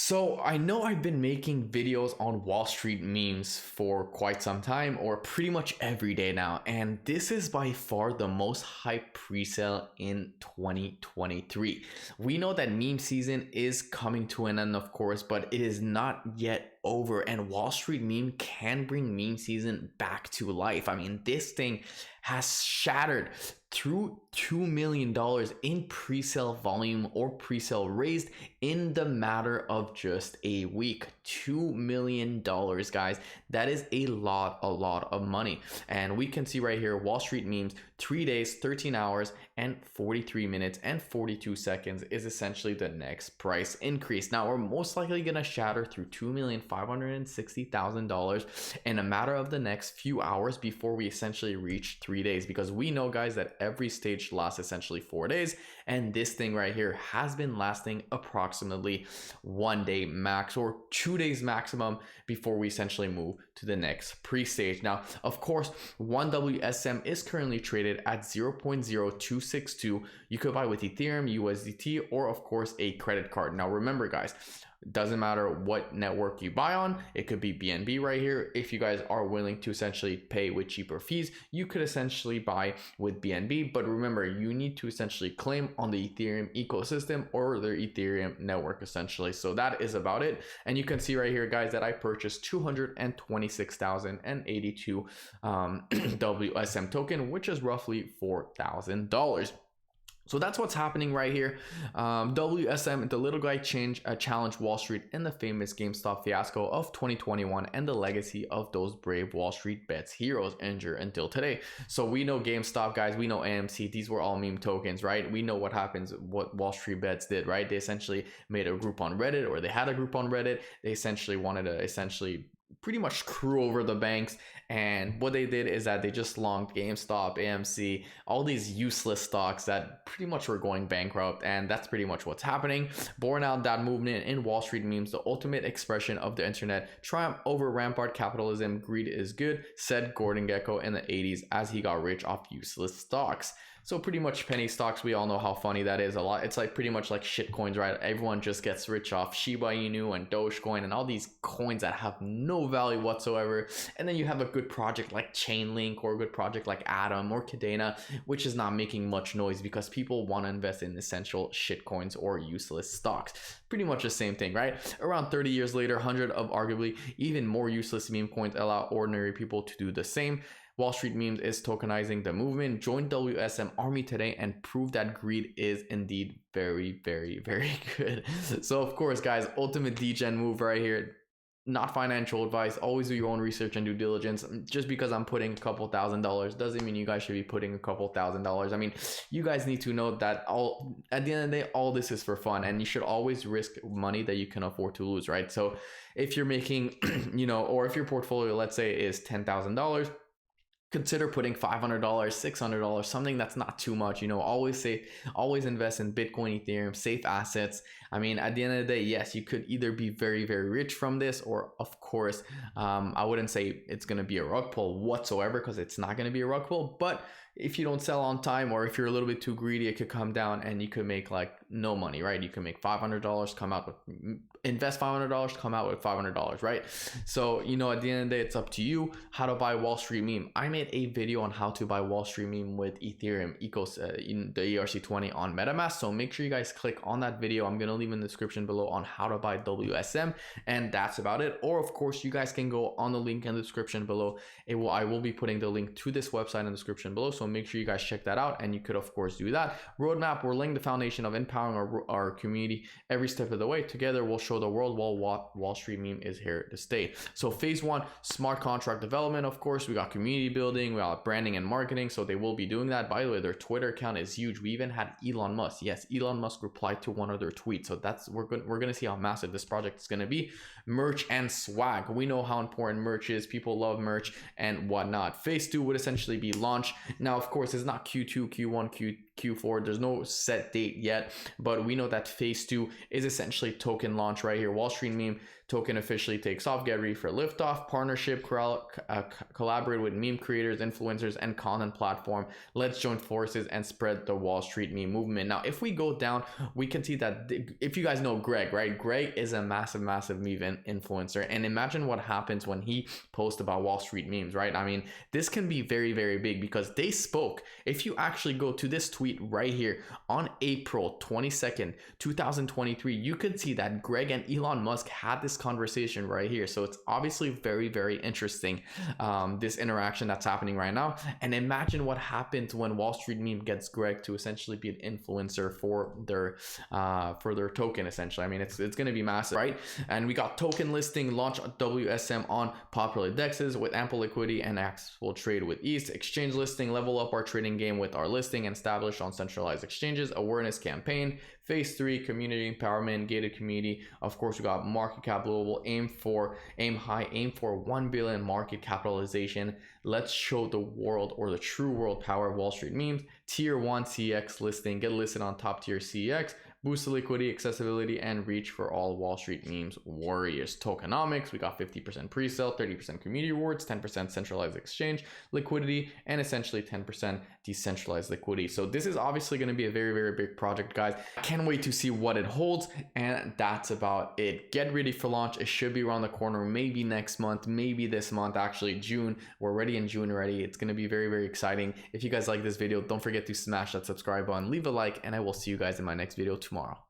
So I know I've been making videos on Wall Street memes for quite some time, or pretty much every day now, and this is by far the most hyped presale in 2023. We know that meme season is coming to an end, of course, but it is not yet over, and Wall Street meme can bring meme season back to life. I mean, this thing has shattered through $2 million in presale volume or presale raised in the matter of just a week. $2 million, guys. That is a lot of money. And we can see right here, Wall Street memes, 3 days, 13 hours, and 43 minutes and 42 seconds is essentially the next price increase. Now, we're most likely going to shatter through $2,560,000 in a matter of the next few hours before we essentially reach 3 days, because we know, guys, that every stage lasts essentially 4 days, and this thing right here has been lasting approximately 1 day max or 2 days maximum before we essentially move to the next pre-stage. Now, of course, 1 WSM is currently traded at 0.0262. You could buy with Ethereum, USDT, or of course a credit card. Now remember, guys, doesn't matter what network you buy on. It could be BNB right here. If you guys are willing to essentially pay with cheaper fees, you could essentially buy with BNB. But remember, you need to essentially claim on the Ethereum ecosystem or their Ethereum network essentially. So that is about it. And you can see right here, guys, that I purchased 226,082 WSM token, which is roughly $4,000. So that's what's happening right here. WSM, the little guy challenged Wall Street in the famous GameStop fiasco of 2021, and the legacy of those brave Wall Street bets heroes endure until today. So we know GameStop, guys, we know AMC, these were all meme tokens, right? We know what happens, what Wall Street bets did, right? They essentially made a group on Reddit, or they had a group on Reddit. They essentially wanted to pretty much screw over the banks, and what they did is that they just longed GameStop, AMC, all these useless stocks that pretty much were going bankrupt, and that's pretty much what's happening. Born out that movement in Wall Street memes, the ultimate expression of the internet, triumph over rampart capitalism. Greed is good, said Gordon Gekko in the 80s as he got rich off useless stocks. So pretty much penny stocks, we all know how funny that is. A lot, it's like pretty much like shit coins, right? Everyone just gets rich off Shiba Inu and Dogecoin and all these coins that have no value whatsoever. And then you have a good project like Chainlink, or a good project like Atom or Cadena, which is not making much noise because people want to invest in essential shit coins or useless stocks. Pretty much the same thing, right? Around 30 years later, 100 of arguably even more useless meme coins allow ordinary people to do the same. Wall Street memes is tokenizing the movement. Join WSM army today and prove that greed is indeed very good. So of course, guys, ultimate degen move right here. Not financial advice. Always do your own research and due diligence. Just because I'm putting a couple $1,000 doesn't mean you guys should be putting a couple $1,000. I mean, you guys need to know that at the end of the day, all this is for fun, and you should always risk money that you can afford to lose, right? So if you're making, or if your portfolio, let's say, is $10,000, consider putting $500, $600, something that's not too much. Always invest in Bitcoin, Ethereum, safe assets. I mean, at the end of the day, yes, you could either be very rich from this, or of course, I wouldn't say it's going to be a rug pull whatsoever, because it's not going to be a rug pull. But if you don't sell on time, or if you're a little bit too greedy, it could come down and you could make like no money, right? You can make $500, invest $500, come out with $500, right? So, at the end of the day, it's up to you how to buy Wall Street meme. I made a video on how to buy Wall Street meme with Ethereum in the ERC20 on MetaMask. So make sure you guys click on that video. I'm going to leave in the description below on how to buy WSM, and that's about it. Or of course, you guys can go on the link in the description below. I will be putting the link to this website in the description below. So make sure you guys check that out, and you could of course do that. Roadmap, we're laying the foundation of empowering our community every step of the way. Together we'll show the world Wall Street meme is here to stay. So phase 1, smart contract development. Of course, we got community building, we got branding and marketing, so they will be doing that. By the way, their Twitter account is huge. We even had Elon Musk. Yes, Elon Musk replied to one of their tweets. So we're gonna see how massive this project is gonna be. Merch and swag, we know how important merch is. People love merch and whatnot. Phase 2 would essentially be launch. Now of course, it's not Q2, Q1, Q4. There's no set date yet, but we know that phase 2 is essentially token launch right here. Wall Street Meme token officially takes off. Get ready for liftoff. Partnership, collaborate with meme creators, influencers, and content platform. Let's join forces and spread the Wall Street meme movement. Now, if we go down, we can see that if you guys know Greg, right? Greg is a massive meme influencer, and imagine what happens when he posts about Wall Street memes, right? I mean, this can be very big because they spoke. If you actually go to this tweet right here on April 22nd, 2023, you could see that Greg and Elon Musk had this conversation right here. So it's obviously very interesting, this interaction that's happening right now. And imagine what happens when Wall Street Meme gets Greg to essentially be an influencer for their token. Essentially, I mean, it's going to be massive, right? And we got token listing, launch WSM on popular dexes with ample liquidity and accessible trade with ease. Exchange listing, level up our trading game with our listing and establish on centralized exchanges. Awareness campaign. Phase 3, community empowerment, gated community. Of course, we got market cap global, aim high, aim for 1 billion market capitalization. Let's show the world, or the true world power of Wall Street memes. Tier 1 CX listing, get listed on top tier CX. Boost the liquidity, accessibility, and reach for all Wall Street memes warriors. Tokenomics, we got 50% pre-sale, 30% community rewards, 10% centralized exchange liquidity, and essentially 10% decentralized liquidity. So this is obviously going to be a very big project, guys. I can't wait to see what it holds, and that's about it. Get ready for launch. It should be around the corner, maybe next month, maybe this month, actually June. We're already in June already. It's going to be very exciting. If you guys like this video, don't forget to smash that subscribe button, leave a like, and I will see you guys in my next video tomorrow.